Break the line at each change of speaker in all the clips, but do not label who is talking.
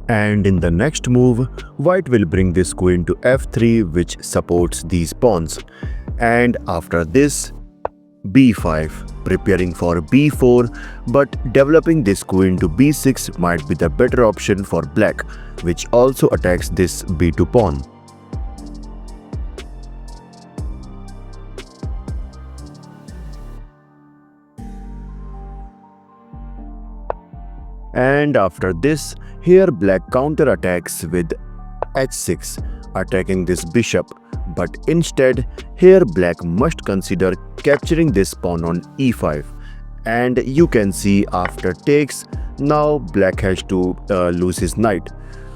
And in the next move, white will bring this queen to f3, which supports these pawns. And after this, b5, preparing for b4, but developing this queen to b6 might be the better option for black, which also attacks this b2 pawn. And after this, here black counterattacks with h6, attacking this bishop. But instead, here black must consider capturing this pawn on e5. And you can see after takes, now black has to lose his knight.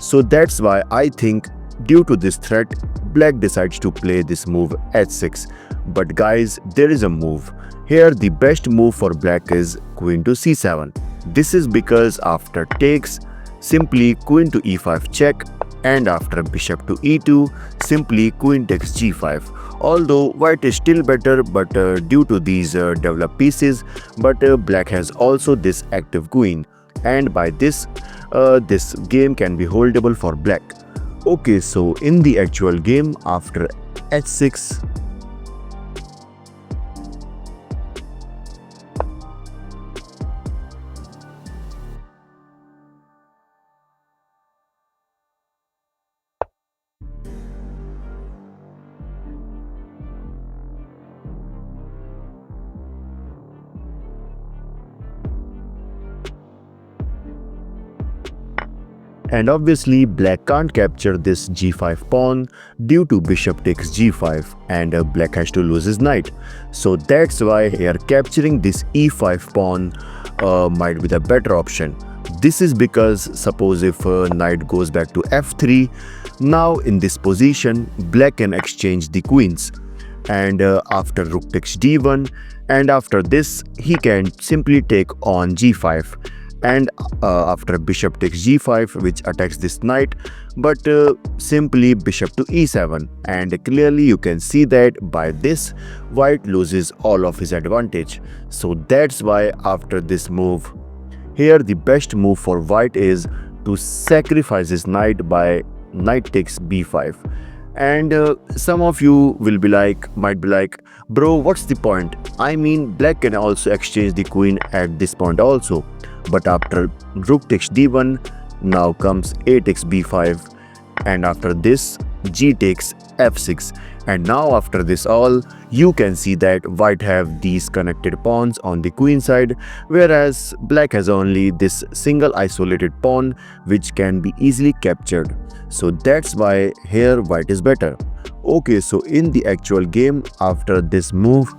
So that's why I think due to this threat, black decides to play this move h6. But guys, there is a move. Here the best move for black is queen to c7. This is because after takes, simply queen to e5 check, and after bishop to e2, simply queen takes g5. Although white is still better, but due to these developed pieces, but black has also this active queen, and by this, this game can be holdable for black. Okay, so in the actual game, after h6, and obviously black can't capture this g5 pawn due to bishop takes g5, and black has to lose his knight. So that's why here capturing this e5 pawn might be the better option. This is because suppose if knight goes back to f3, now in this position black can exchange the queens, and after rook takes d1, and after this he can simply take on g5, and after bishop takes g5, which attacks this knight, but simply bishop to e7, and clearly you can see that by this white loses all of his advantage. So that's why after this move, here the best move for white is to sacrifice his knight by knight takes b5. And some of you will be like, might be like, bro, what's the point? I mean, black can also exchange the queen at this point also. But after rook takes d1, now comes a takes b5, and after this g takes f6. And now after this all, you can see that white have these connected pawns on the queen side, whereas black has only this single isolated pawn which can be easily captured. So that's why here white is better. Okay, so in the actual game, after this move,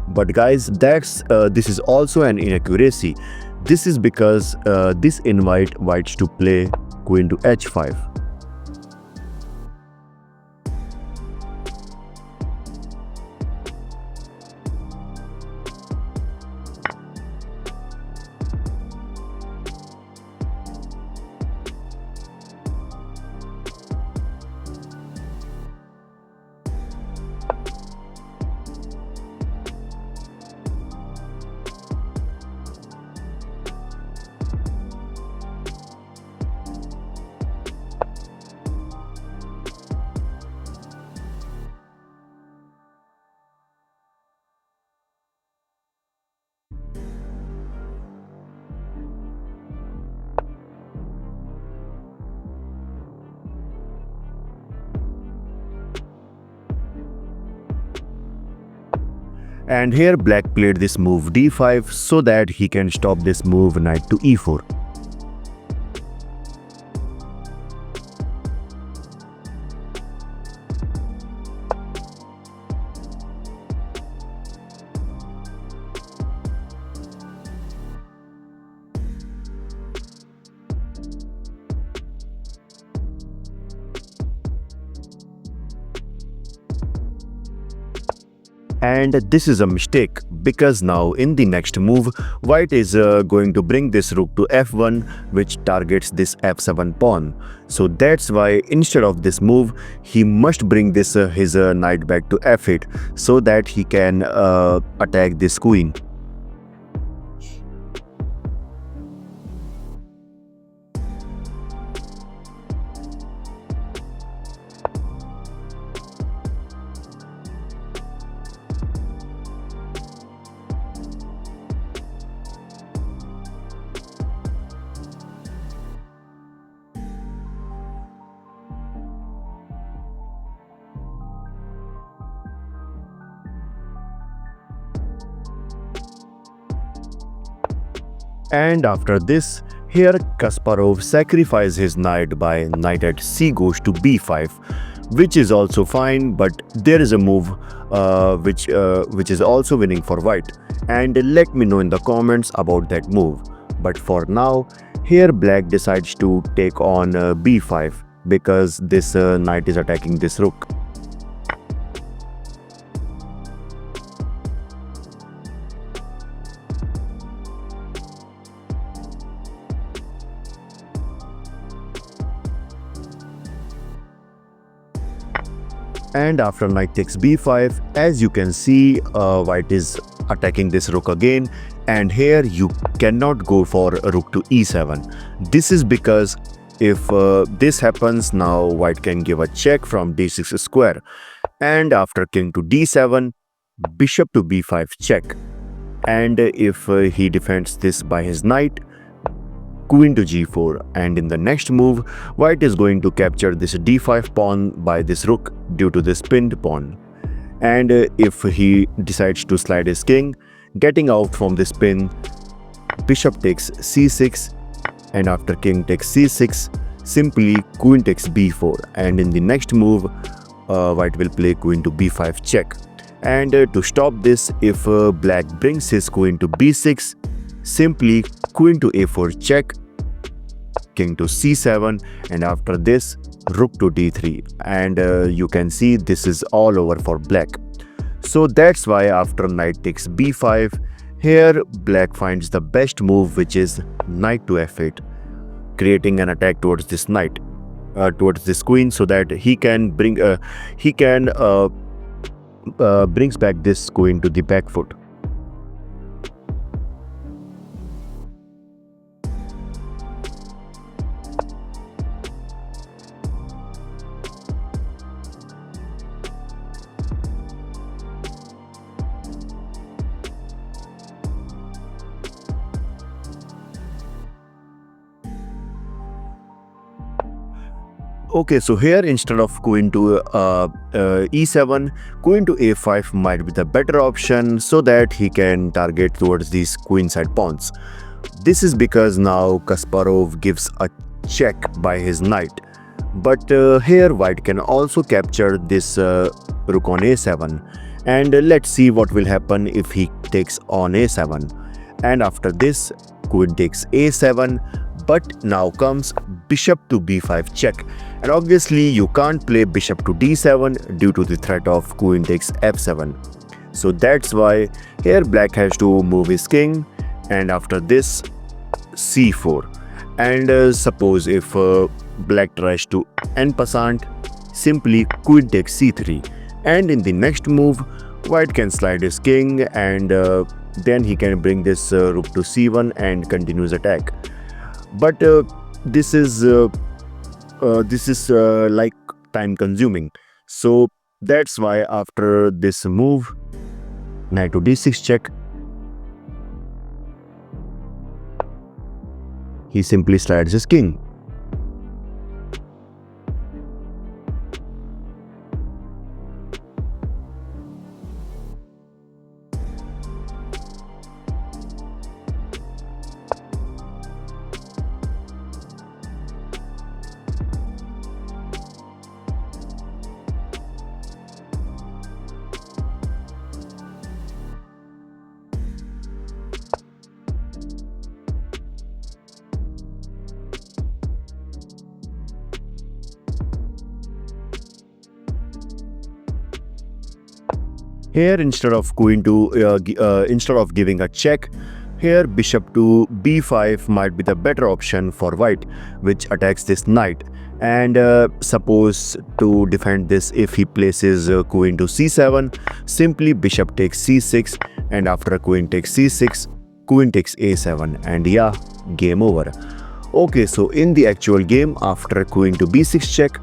but guys, this is also an inaccuracy. This is because this invite whites to play queen to h5. And here black played this move d5 so that he can stop this move knight to e4. And this is a mistake because now in the next move, white is going to bring this rook to f1, which targets this f7 pawn. So that's why instead of this move, he must bring this his knight back to f8 so that he can attack this queen. And after this, here Kasparov sacrifices his knight by knight at c goes to b5, which is also fine, but there is a move which is also winning for white. And let me know in the comments about that move. But for now, here black decides to take on b5 because this knight is attacking this rook. And after knight takes b5, as you can see, white is attacking this rook again, and here you cannot go for rook to e7. This is because if this happens, now white can give a check from d6 square, and after king to d7, bishop to b5 check. And if he defends this by his knight, queen to g4, and in the next move, white is going to capture this d5 pawn by this rook due to this pinned pawn. And if he decides to slide his king, getting out from this pin, bishop takes c6, and after king takes c6, simply queen takes b4, and in the next move, white will play queen to b5 check. And to stop this, if black brings his queen to b6, simply queen to a4 check, king to c7, and after this rook to d3, and you can see this is all over for black. So that's why after knight takes b5, here black finds the best move, which is knight to f8, creating an attack towards this knight, towards this queen, so that he can brings back this queen to the back foot. Okay, so here instead of queen to e7, queen to a5 might be the better option so that he can target towards these queenside pawns. This is because now Kasparov gives a check by his knight. But here white can also capture this rook on a7. And let's see what will happen if he takes on a7. And after this, queen takes a7. But now comes bishop to b5 check, and obviously you can't play bishop to d7 due to the threat of queen takes f7. So that's why here black has to move his king, and after this c4. And suppose if black tries to en passant, simply queen takes c3, and in the next move white can slide his king, and then he can bring this rook to c1 and continues attack. But this is like time consuming, so that's why after this move, knight to d6 check, he simply slides his king. Here, instead of giving a check, here bishop to b5 might be the better option for white, which attacks this knight. And suppose to defend this, if he places queen to c7, simply bishop takes c6, and after queen takes c6, queen takes a7, and yeah, game over. Okay, so in the actual game, after queen to b6 check,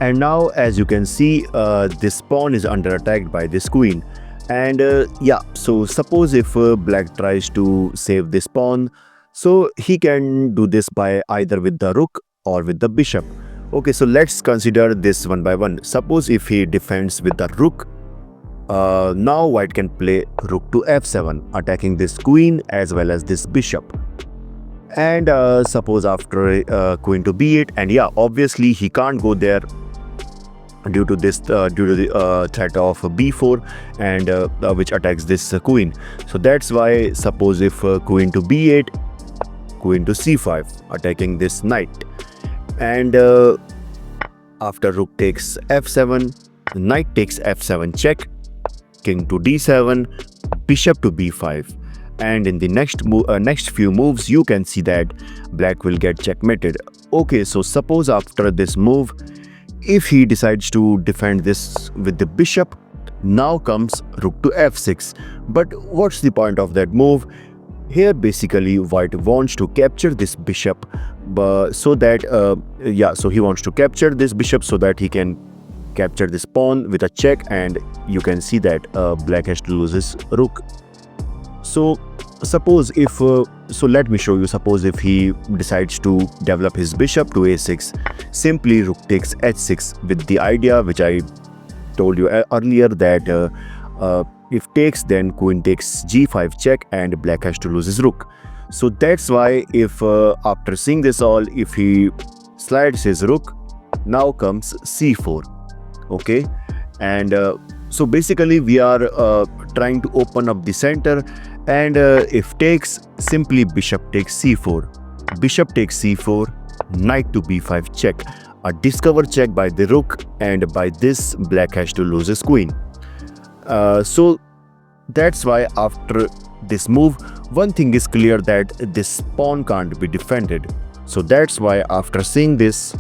and now as you can see, this pawn is under attack by this queen. And yeah, so suppose if black tries to save this pawn, so he can do this by either with the rook or with the bishop. Okay, so let's consider this one by one. Suppose if he defends with the rook, now white can play rook to f7, attacking this queen as well as this bishop. And suppose after queen to b8, and yeah, obviously he can't go there due to the threat of b4, and which attacks this queen. So that's why suppose if queen to b8, queen to c5, attacking this knight, and after rook takes f7, knight takes f7 check, king to d7, bishop to b5. And in the next few moves, you can see that black will get checkmated. Okay, so suppose after this move, if he decides to defend this with the bishop, now comes rook to f6. But what's the point of that move? Here basically white wants to capture this bishop, but so that so he wants to capture this bishop so that he can capture this pawn with a check, and you can see that black has to lose his rook. So suppose if so let me show you. Suppose if he decides to develop his bishop to a6, simply rook takes h6, with the idea which I told you earlier that if takes, then queen takes g5 check, and black has to lose his rook. So that's why if after seeing this all, if he slides his rook, now comes c4. Okay, and so basically we are trying to open up the center. And if takes, simply bishop takes c4, bishop takes c4, knight to b5 check, a discover check by the rook, and by this black has to lose his queen. So that's why after this move, one thing is clear, that this pawn can't be defended. So that's why after seeing this,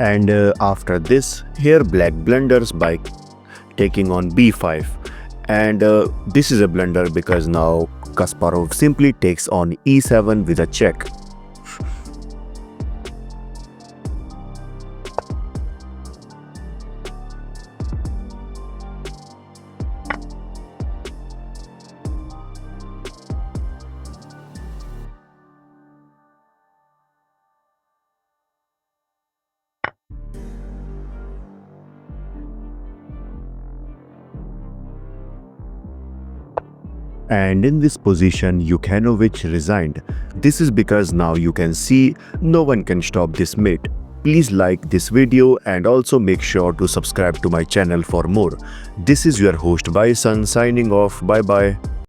And after this, here black blunders by taking on b5. And this is a blunder because now Kasparov simply takes on e7 with a check. And in this position, Yukhanovic resigned. This is because now you can see no one can stop this mate. Please like this video and also make sure to subscribe to my channel for more. This is your host Bison signing off. Bye bye.